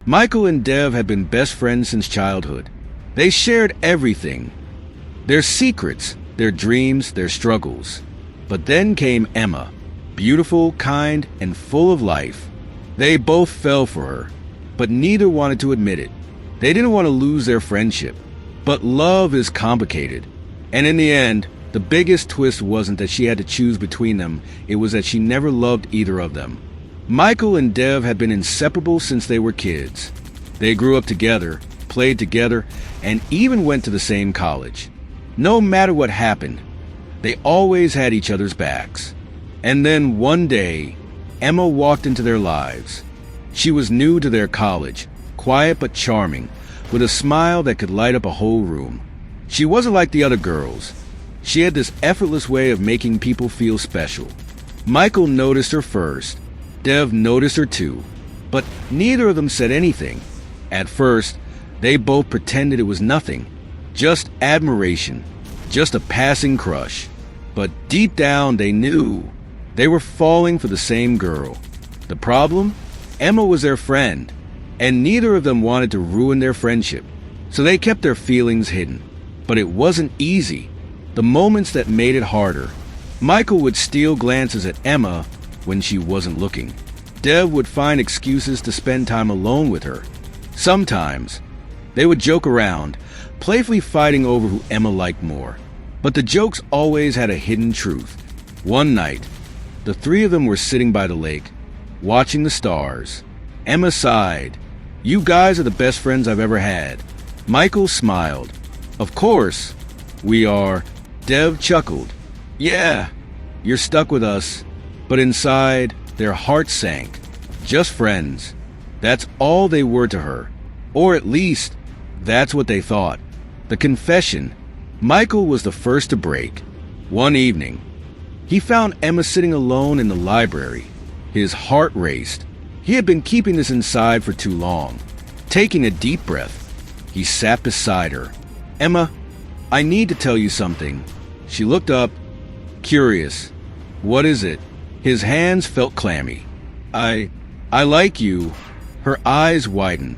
Michael and Dev had been best friends since childhood. They shared everything. Their secrets, their dreams, their struggles. But then came Emma, beautiful, kind, and full of life. They both fell for her, but neither wanted to admit it. They didn't want to lose their friendship. But love is complicated. And in the end, the biggest twist wasn't that she had to choose between them, it was that she never loved either of them. Michael and Dev had been inseparable since they were kids. They grew up together, played together, and even went to the same college. No matter what happened, they always had each other's backs. And then one day, Emma walked into their lives. She was new to their college, quiet but charming, with a smile that could light up a whole room. She wasn't like the other girls. She had this effortless way of making people feel special. Michael noticed her first. Dev noticed her too. But neither of them said anything. At first, they both pretended it was nothing. Just admiration. Just a passing crush. But deep down, they knew. They were falling for the same girl. The problem? Emma was their friend. And neither of them wanted to ruin their friendship. So they kept their feelings hidden. But it wasn't easy. The moments that made it harder. Michael would steal glances at Emma when she wasn't looking. Dev would find excuses to spend time alone with her. Sometimes, they would joke around, playfully fighting over who Emma liked more. But the jokes always had a hidden truth. One night, the three of them were sitting by the lake, watching the stars. Emma sighed. "You guys are the best friends I've ever had." Michael smiled. "Of course, we are." Dev chuckled. "Yeah, you're stuck with us." But inside, their hearts sank. Just friends. That's all they were to her. Or at least, that's what they thought. The confession. Michael was the first to break. One evening, he found Emma sitting alone in the library. His heart raced. He had been keeping this inside for too long. Taking a deep breath, he sat beside her. "Emma, I need to tell you something." She looked up, curious. "What is it?" His hands felt clammy. I like you." Her eyes widened.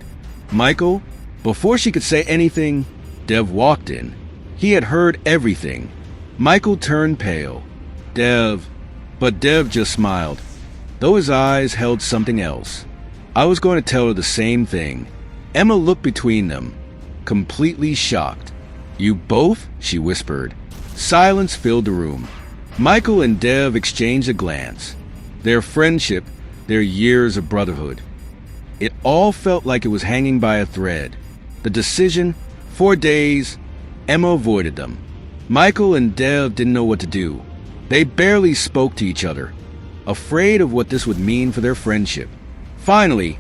"Michael?" Before she could say anything, Dev walked in. He had heard everything. Michael turned pale. But Dev just smiled, though his eyes held something else. "I was going to tell her the same thing." Emma looked between them, completely shocked. "You both?" she whispered. Silence filled the room. Michael and Dev exchanged a glance. Their friendship, their years of brotherhood. It all felt like it was hanging by a thread. The decision, for days, Emma avoided them. Michael and Dev didn't know what to do. They barely spoke to each other, afraid of what this would mean for their friendship. Finally,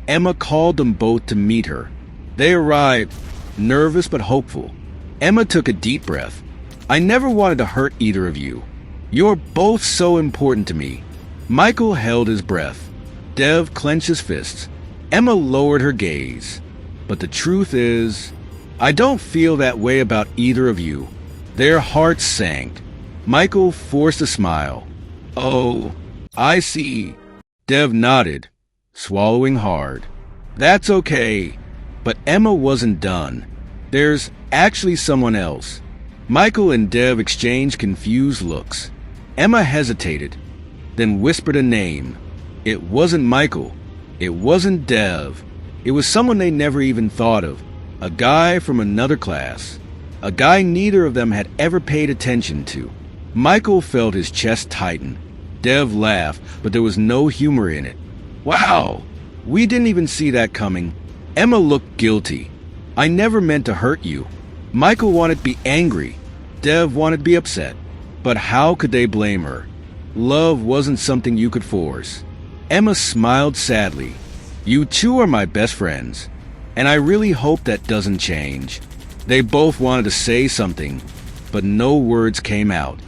Emma called them both to meet her. They arrived, nervous but hopeful. Emma took a deep breath. "I never wanted to hurt either of you. You're both so important to me." Michael held his breath. Dev clenched his fists. Emma lowered her gaze. "But the truth is, I don't feel that way about either of you." Their hearts sank. Michael forced a smile. "Oh, I see." Dev nodded, swallowing hard. "That's okay." But Emma wasn't done. "There's actually someone else." Michael and Dev exchanged confused looks. Emma hesitated, then whispered a name. It wasn't Michael. It wasn't Dev. It was someone they never even thought of. A guy from another class. A guy neither of them had ever paid attention to. Michael felt his chest tighten. Dev laughed, but there was no humor in it. "Wow, we didn't even see that coming." Emma looked guilty. "I never meant to hurt you." Michael wanted to be angry. Dev wanted to be upset. But how could they blame her? Love wasn't something you could force. Emma smiled sadly. "You two are my best friends, and I really hope that doesn't change." They both wanted to say something, but no words came out.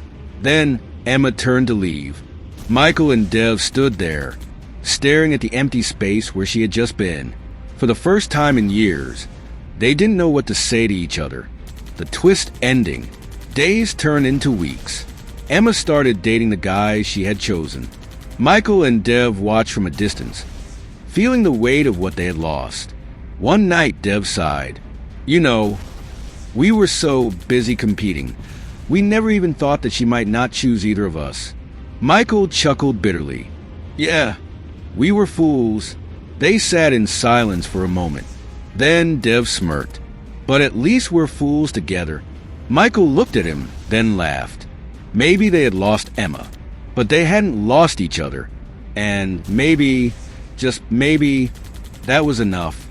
Then Emma turned to leave. Michael and Dev stood there, staring at the empty space where she had just been. For the first time in years, they didn't know what to say to each other. The twist ending. Days turned into weeks. Emma started dating the guy she had chosen. Michael and Dev watched from a distance. feeling the weight of what they had lost. One night, Dev sighed. You know, we were so busy competing. We never even thought that she might not choose either of us. Michael chuckled bitterly. Yeah, we were fools. They sat in silence for a moment. Then Dev smirked. But at least we're fools together. Michael looked at him, then laughed. Maybe they had lost Emma, but they hadn't lost each other. And maybe, just maybe, that was enough.